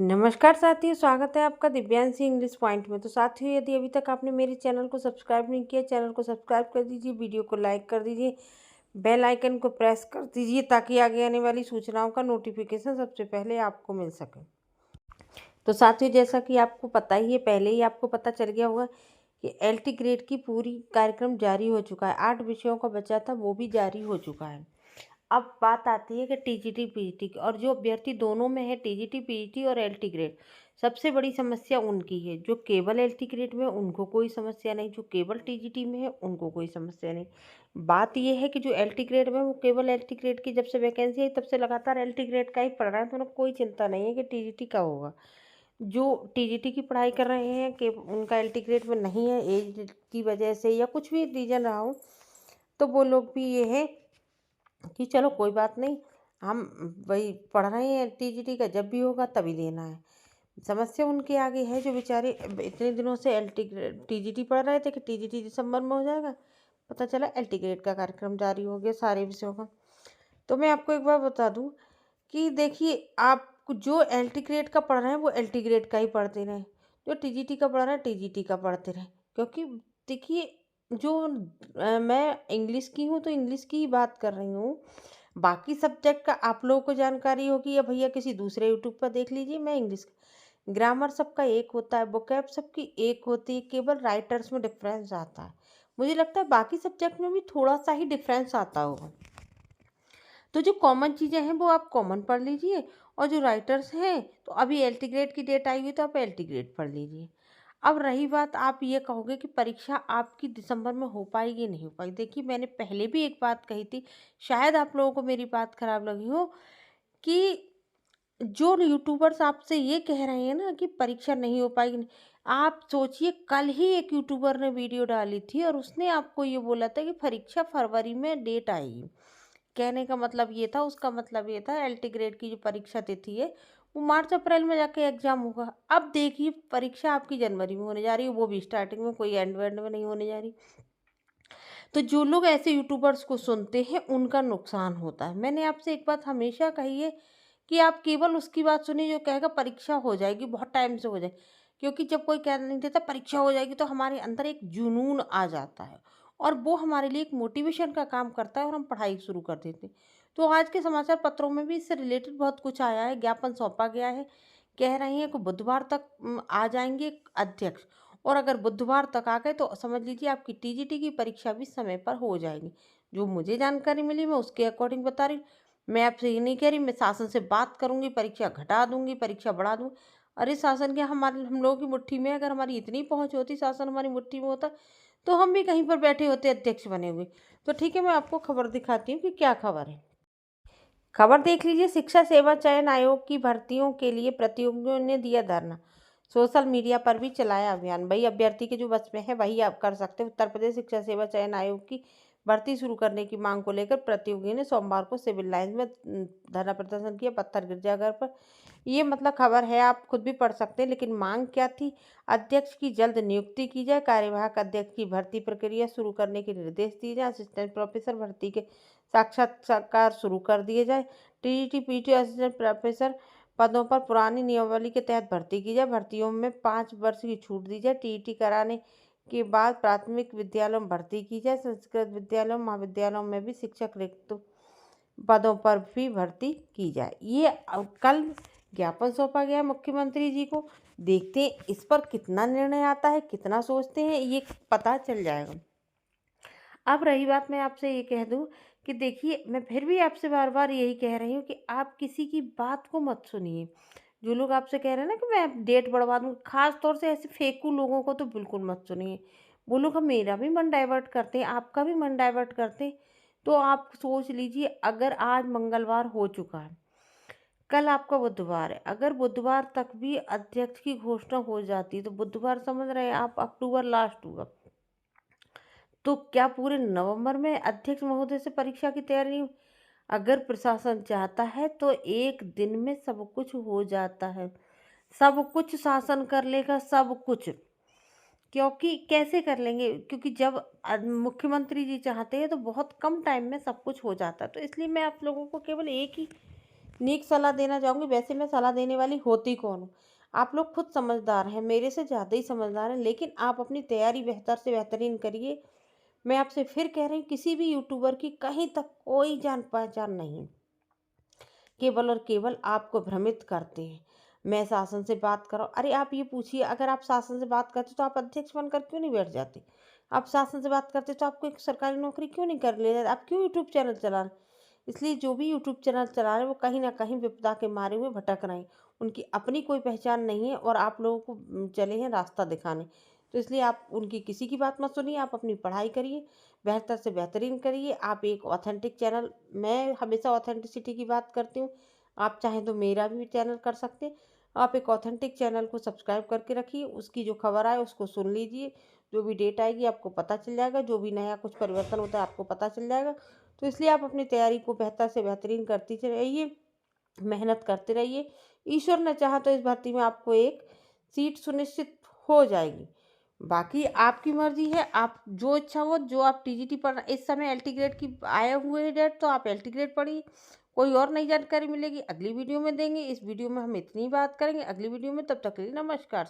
नमस्कार साथियों, स्वागत है आपका दिव्यांशी इंग्लिश पॉइंट में। तो साथियों, यदि अभी तक आपने मेरे चैनल को सब्सक्राइब नहीं किया, चैनल को सब्सक्राइब कर दीजिए, वीडियो को लाइक कर दीजिए, बेल आइकन को प्रेस कर दीजिए ताकि आगे आने वाली सूचनाओं का नोटिफिकेशन सबसे पहले आपको मिल सके। तो साथियों, जैसा कि आपको पता ही है, पहले ही आपको पता चल गया होगा कि एलटी ग्रेड की पूरी कार्यक्रम जारी हो चुका है। 8 विषयों का बचा था, वो भी जारी हो चुका है। अब बात आती है कि टीजीटी पीजीटी की, और जो अभ्यर्थी दोनों में है, टीजीटी पीजीटी और एलटी ग्रेड, सबसे बड़ी समस्या उनकी है। जो केवल एलटी ग्रेड में उनको कोई समस्या नहीं, जो केवल टीजीटी में है उनको कोई समस्या नहीं। बात यह है कि जो एलटी ग्रेड में, वो केवल एलटी ग्रेड की जब से वैकेंसी आई तब से लगातार एलटी ग्रेड का ही पढ़ रहे हैं, तो उन्हें कोई चिंता नहीं है कि टीजीटी का होगा। जो टीजीटी की पढ़ाई कर रहे हैं कि उनका एलटी ग्रेड में नहीं है, एज की वजह से या कुछ भी रीज़न रहा हो, तो वो लोग भी ये है कि चलो कोई बात नहीं, हम वही पढ़ रहे हैं, टीजीटी का जब भी होगा तभी देना है। समस्या उनके आगे है जो बेचारे इतने दिनों से एलटी टीजीटी पढ़ रहे थे कि टीजीटी दिसंबर में हो जाएगा, पता चला एलटी ग्रेड का कार्यक्रम जारी हो गया सारे विषयों का। तो मैं आपको एक बार बता दूं कि देखिए, आप जो एलटी ग्रेड का पढ़ रहे हैं वो एलटी ग्रेड का ही पढ़ते रहें, जो टीजीटी का पढ़ रहे हैं टीजीटी का पढ़ते रहें। क्योंकि देखिए, जो मैं इंग्लिश की हूँ तो इंग्लिश की ही बात कर रही हूँ। बाकी सब्जेक्ट का आप लोगों को जानकारी होगी या भैया किसी दूसरे यूट्यूब पर देख लीजिए। मैं इंग्लिश, ग्रामर सबका एक होता है, वोकैब सबकी एक होती है, केवल राइटर्स में डिफरेंस आता है। मुझे लगता है बाकी सब्जेक्ट में भी थोड़ा सा ही डिफरेंस आता होगा। तो जो कॉमन चीज़ें हैं वो आप कॉमन पढ़ लीजिए, और जो राइटर्स हैं तो अभी एलटी ग्रेड की डेट आई हुई तो आप एलटी ग्रेड पढ़ लीजिए। अब रही बात, आप ये कहोगे कि परीक्षा आपकी दिसंबर में हो पाएगी नहीं हो पाएगी। देखिए, मैंने पहले भी एक बात कही थी, शायद आप लोगों को मेरी बात खराब लगी हो, कि जो यूट्यूबर्स आपसे ये कह रहे हैं ना कि परीक्षा नहीं हो पाएगी, नहीं, आप सोचिए, कल ही एक यूट्यूबर ने वीडियो डाली थी और उसने आपको ये बोला था कि परीक्षा फरवरी में डेट आएगी। कहने का मतलब ये था, उसका मतलब ये था एलटी ग्रेड की जो परीक्षा तिथि है वो मार्च अप्रैल में जाके एग्जाम होगा। अब देखिए, परीक्षा आपकी जनवरी में होने जा रही है, वो भी स्टार्टिंग में, कोई एंड वेंड में नहीं होने जा रही। तो जो लोग ऐसे यूट्यूबर्स को सुनते हैं उनका नुकसान होता है। मैंने आपसे एक बात हमेशा कही है कि आप केवल उसकी बात सुनिए जो कहेगा परीक्षा हो जाएगी, बहुत टाइम से हो जाए। क्योंकि जब कोई कह नहीं देता परीक्षा हो जाएगी तो हमारे अंदर एक जुनून आ जाता है, और वो हमारे लिए एक मोटिवेशन का काम करता है और हम पढ़ाई शुरू कर देते हैं। तो आज के समाचार पत्रों में भी इससे रिलेटेड बहुत कुछ आया है, ज्ञापन सौंपा गया है। कह रहे हैं कि बुधवार तक आ जाएंगे अध्यक्ष, और अगर बुधवार तक आ गए तो समझ लीजिए आपकी टीजीटी की परीक्षा भी समय पर हो जाएगी। जो मुझे जानकारी मिली मैं उसके अकॉर्डिंग बता रही हूँ। मैं आपसे ये नहीं कह रही मैं शासन से बात करूंगी, परीक्षा घटा दूंगी, परीक्षा बढ़ा दूंगी। अरे शासन क्या, हमारे हम लोगों की मुट्ठी में है। अगर हमारी इतनी पहुंच होती, शासन हमारी मुट्ठी में होता, तो हम भी कहीं पर बैठे होते अध्यक्ष बने हुए। तो ठीक है, मैं आपको खबर दिखाती हूँ कि क्या खबर है। खबर देख लीजिए, शिक्षा सेवा चयन आयोग की भर्तियों के लिए प्रतियोगियों ने दिया धरना, सोशल मीडिया पर भी चलाया अभियान। भाई, अभ्यर्थी के जो बस में है वही आप कर सकते हैं। उत्तर प्रदेश शिक्षा सेवा चयन आयोग की भर्ती शुरू करने की मांग को लेकर प्रतियोगियों ने सोमवार को सिविल लाइन में धरना प्रदर्शन किया, पत्थर गिरजाघर पर। ये मतलब खबर है, आप खुद भी पढ़ सकते हैं। लेकिन मांग क्या थी? अध्यक्ष की जल्द नियुक्ति की जाए, कार्यवाहक अध्यक्ष की भर्ती प्रक्रिया शुरू करने के निर्देश दिए जाए, असिस्टेंट प्रोफेसर भर्ती के साक्षात्कार शुरू कर दिए जाए, टीजीटी पीटी असिस्टेंट प्रोफेसर पदों पर पुरानी नियमावली के तहत भर्ती की जाए, भर्तियों में 5 वर्ष की छूट दी जाए, टीईटी कराने के बाद प्राथमिक विद्यालयों में भर्ती की जाए, संस्कृत विद्यालयों महाविद्यालयों में भी शिक्षक रिक्त पदों पर भी भर्ती की जाए। ये कल ज्ञापन सौंपा गया मुख्यमंत्री जी को। देखते हैं इस पर कितना निर्णय आता है, कितना सोचते हैं, ये पता चल जाएगा। अब रही बात, मैं आपसे ये कह दूं कि देखिए, मैं फिर भी आपसे बार बार यही कह रही हूँ कि आप किसी की बात को मत सुनिए। जो लोग आपसे कह रहे हैं ना कि मैं डेट बढ़वा दूँ, खास तौर से ऐसे फेकू लोगों को तो बिल्कुल मत सुनिए। वो लोग हम मेरा भी मन डाइवर्ट करते हैं, आपका भी मन डाइवर्ट करते हैं। तो आप सोच लीजिए, अगर आज मंगलवार हो चुका है, कल आपका बुधवार है, अगर बुधवार तक भी अध्यक्ष की घोषणा हो जाती तो बुधवार समझ रहे हैं आप, अक्टूबर लास्ट हुआ, तो क्या पूरे नवंबर में अध्यक्ष महोदय से परीक्षा की तैयारी? अगर प्रशासन चाहता है तो एक दिन में सब कुछ हो जाता है, सब कुछ शासन कर लेगा, सब कुछ। क्योंकि कैसे कर लेंगे? क्योंकि जब मुख्यमंत्री जी चाहते हैं तो बहुत कम टाइम में सब कुछ हो जाता है। तो इसलिए मैं आप लोगों को केवल एक ही नेक सलाह देना चाहूँगी। वैसे मैं सलाह देने वाली होती कौन हूँ? आप लोग खुद समझदार हैं, मेरे से ज़्यादा ही समझदार हैं, लेकिन आप अपनी तैयारी बेहतर से बेहतरीन करिए। मैं आपसे फिर कह रही हूँ, किसी भी यूट्यूबर की कहीं तक कोई जान-पहचान नहीं है। केवल और केवल आपको भ्रमित करते हैं। मैं शासन से बात कर रहा हूँ, अरे आप ये पूछिए, अगर आप शासन से बात करते तो आप अध्यक्ष बनकर क्यों नहीं बैठ जाते? आप शासन से बात करते तो आपको एक सरकारी नौकरी क्यों नहीं कर ले रहे? आप क्यों यूट्यूब चैनल चला रहे हैं? इसलिए जो भी यूट्यूब चैनल चला रहे हैं वो कहीं न कहीं विपदा के मारे हुए भटक रहे हैं। उनकी अपनी कोई पहचान नहीं है और आप लोगों को चले हैं रास्ता दिखाने। तो इसलिए आप उनकी किसी की बात मत सुनिए, आप अपनी पढ़ाई करिए, बेहतर से बेहतरीन करिए। आप एक ऑथेंटिक चैनल, मैं हमेशा ऑथेंटिसिटी की बात करती हूँ, आप चाहें तो मेरा भी चैनल कर सकते हैं। आप एक ऑथेंटिक चैनल को सब्सक्राइब करके रखिए, उसकी जो खबर आए उसको सुन लीजिए, जो भी डेट आएगी आपको पता चल जाएगा, जो भी नया कुछ परिवर्तन होता है आपको पता चल जाएगा। तो इसलिए आप अपनी तैयारी को बेहतर से बेहतरीन करती रहिए, मेहनत करते रहिए। ईश्वर ने चाहा तो इस भर्ती में आपको एक सीट सुनिश्चित हो जाएगी। बाकी आपकी मर्ज़ी है, आप जो इच्छा हो, जो आप टीजीटी पढ़ इस समय एलटी ग्रेड की आए हुए हैं डेट, तो आप एलटी ग्रेड पढ़िए। कोई और नई जानकारी मिलेगी अगली वीडियो में देंगे। इस वीडियो में हम इतनी बात करेंगे, अगली वीडियो में, तब तक के लिए नमस्कार।